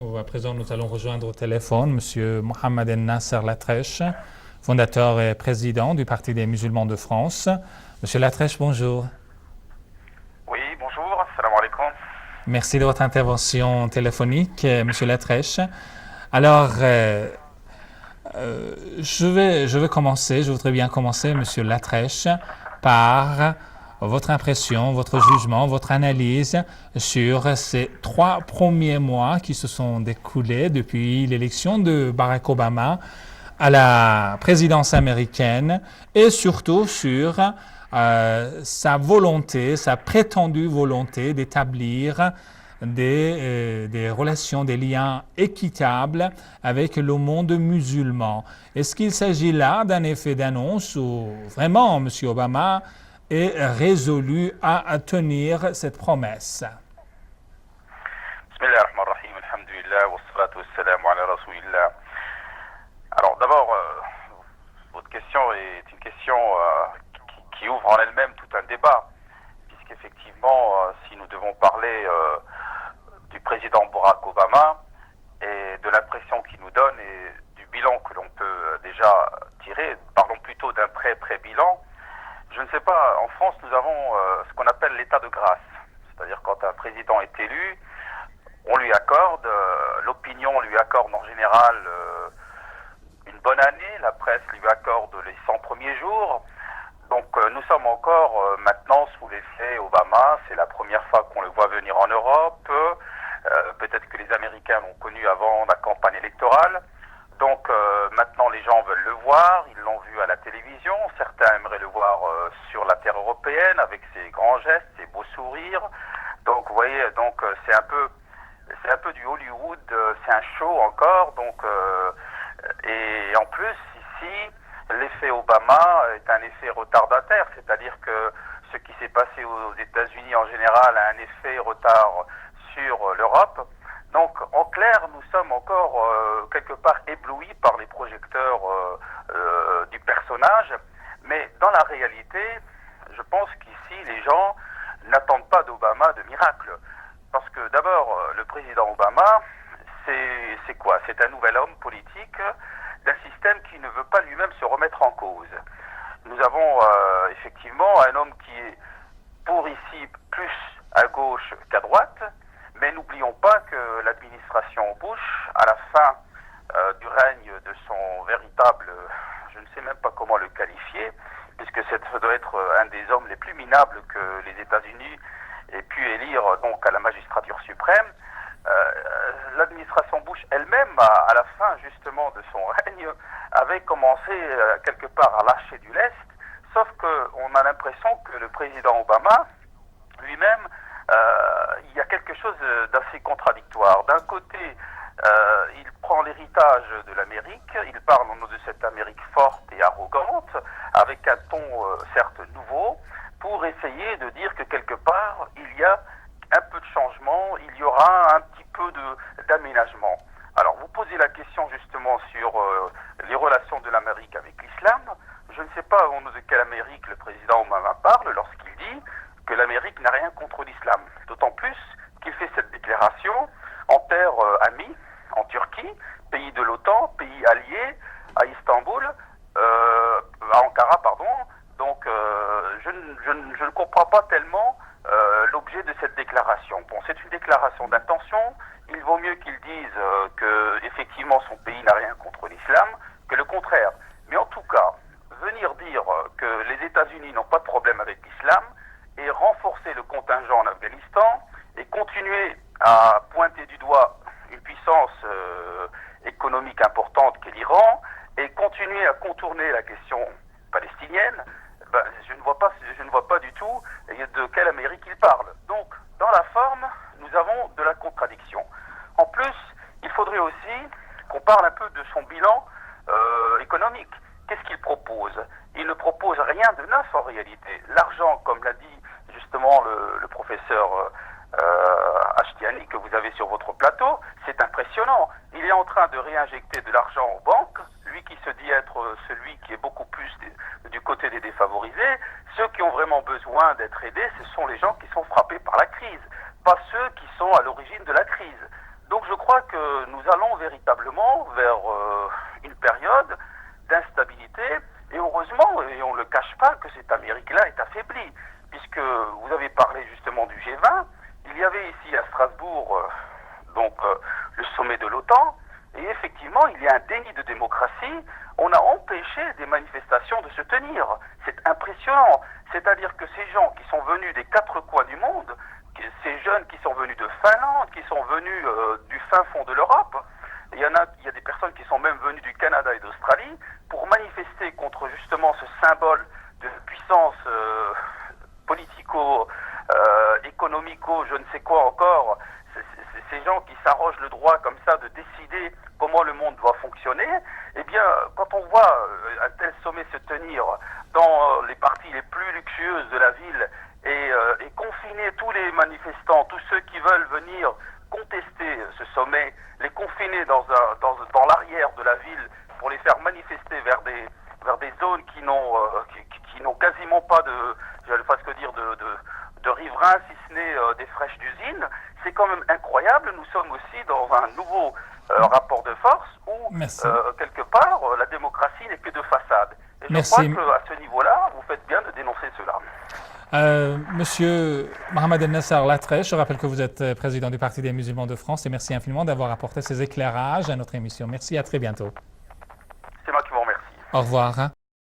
À présent, nous allons rejoindre au téléphone M. Mohamed El Nasser Latrèche, fondateur et président du Parti des musulmans de France. Monsieur Latrèche, bonjour. Oui, bonjour, salam alaikum. Merci de votre intervention téléphonique, Monsieur Latrèche. Alors, je voudrais bien commencer, Monsieur Latrèche, par votre impression, votre jugement, votre analyse sur ces 3 premiers mois qui se sont découlés depuis l'élection de Barack Obama à la présidence américaine et surtout sur sa volonté, sa prétendue volonté d'établir des relations, des liens équitables avec le monde musulman. Est-ce qu'il s'agit là d'un effet d'annonce ou vraiment M. Obama est résolu à tenir cette promesse? Bismillah ar-Rahman ar-Rahim, alhamdulillah, wa salatu wa salam ala rasulillah. Alors d'abord, votre question est une question qui ouvre en elle-même tout un débat, puisqu'effectivement, si nous devons parler du président Barack Obama et de l'impression qu'il nous donne et du bilan que l'on peut déjà tirer, parlons plutôt d'un pré-bilan. Je ne sais pas, en France, nous avons ce qu'on appelle l'état de grâce. C'est-à-dire quand un président est élu, on lui accorde, l'opinion lui accorde en général une bonne année, la presse lui accorde les 100 premiers jours. Donc nous sommes encore maintenant sous l'effet Obama, c'est la première fois qu'on le voit venir en Europe, peut-être que les Américains l'ont connu avant la campagne électorale. Donc maintenant les gens veulent le voir, ils l'ont vu à la télévision, certains aimeraient le voir sur la terre européenne avec ses grands gestes, ses beaux sourires. Donc vous voyez, donc c'est un peu du Hollywood, c'est un show encore. Donc et en plus ici, l'effet Obama est un effet retardataire, c'est-à-dire que ce qui s'est passé aux États-Unis en général a un effet retard sur l'Europe. Donc, en clair, nous sommes encore quelque part éblouis par les projecteurs du personnage, mais dans la réalité, je pense qu'ici, les gens n'attendent pas d'Obama de miracle. Parce que d'abord, le président Obama, c'est quoi? C'est un nouvel homme politique d'un système qui ne veut pas lui-même se remettre en cause. Nous avons effectivement un homme qui est pour ici plus à gauche qu'à droite, mais n'oublions pas que l'administration Bush, à la fin du règne de son véritable, je ne sais même pas comment le qualifier, puisque ça doit être un des hommes les plus minables que les États-Unis aient pu élire donc à la magistrature suprême, l'administration Bush elle-même, à la fin justement de son règne, avait commencé quelque part à lâcher du lest, sauf qu'on a l'impression que le président Obama lui-même, il y a quelque chose d'assez contradictoire. D'un côté, il prend l'héritage de l'Amérique, il parle au nom de cette Amérique forte et arrogante, avec un ton certes nouveau, pour essayer de dire que quelque part, il y a un peu de changement, il y aura un petit peu d'aménagement. Alors, vous posez la question justement sur les relations de l'Amérique avec l'islam. Je ne sais pas au nom de quelle Amérique le président Obama parle lorsqu'il dit que l'Amérique n'a rien contre l'islam. D'autant plus qu'il fait cette déclaration en terre amie, en Turquie, pays de l'OTAN, pays allié, à Istanbul, à Ankara, pardon. Donc, je ne comprends pas tellement l'objet de cette déclaration. Bon, c'est une déclaration d'intention. Il vaut mieux qu'il dise que effectivement son pays n'a rien contre l'islam que le contraire. Mais en tout cas, venir dire que les États-Unis n'ont pas de problème avec l'islam et renforcer le contingent en Afghanistan et continuer à pointer du doigt une puissance économique importante qu'est l'Iran et continuer à contourner la question palestinienne, ben, je ne vois pas du tout de quelle Amérique il parle. Donc, dans la forme, nous avons de la contradiction. En plus, il faudrait aussi qu'on parle un peu de son bilan économique. Qu'est-ce qu'il propose? Il ne propose rien de neuf en réalité. L'argent, comme l'a dit justement le professeur Ashtiani que vous avez sur votre plateau, c'est impressionnant. Il est en train de réinjecter de l'argent aux banques, lui qui se dit être celui qui est beaucoup plus du côté des défavorisés. Ceux qui ont vraiment besoin d'être aidés, ce sont les gens qui sont frappés par la crise, pas ceux qui sont à l'origine de la crise. Donc je crois que nous allons véritablement vers une période d'instabilité. Et heureusement, et on ne le cache pas, que cette Amérique-là est affaiblie. Puisque vous avez parlé justement du G20, il y avait ici à Strasbourg le sommet de l'OTAN. Et effectivement, il y a un déni de démocratie. On a empêché des manifestations de se tenir. C'est impressionnant. C'est-à-dire que ces gens qui sont venus des quatre coins du monde, ces jeunes qui sont venus de Finlande, qui sont venus du fin fond de l'Europe, il y a des personnes qui sont même venues du Canada et d'Australie pour manifester contre justement ce symbole de puissance politico, économico, je ne sais quoi encore. Ces gens qui s'arrogent le droit comme ça de décider comment le monde doit fonctionner, eh bien, quand on voit un tel sommet se tenir dans les parties les plus luxueuses de la ville et confiner tous les manifestants, tous ceux qui veulent venir contester ce sommet, les confiner dans l'arrière de la ville pour les faire manifester vers des zones qui n'ont quasiment pas j'allais presque dire de riverains, si ce n'est des fraîches d'usine, c'est quand même incroyable. Nous sommes aussi dans un nouveau rapport de force où, quelque part, la démocratie n'est que de façade. Et je crois qu'à ce niveau-là, vous faites bien de dénoncer cela. Monsieur Mohamed El Nasser Latrèche, je rappelle que vous êtes président du Parti des musulmans de France et merci infiniment d'avoir apporté ces éclairages à notre émission. Merci, à très bientôt. C'est moi qui vous remercie. Au revoir.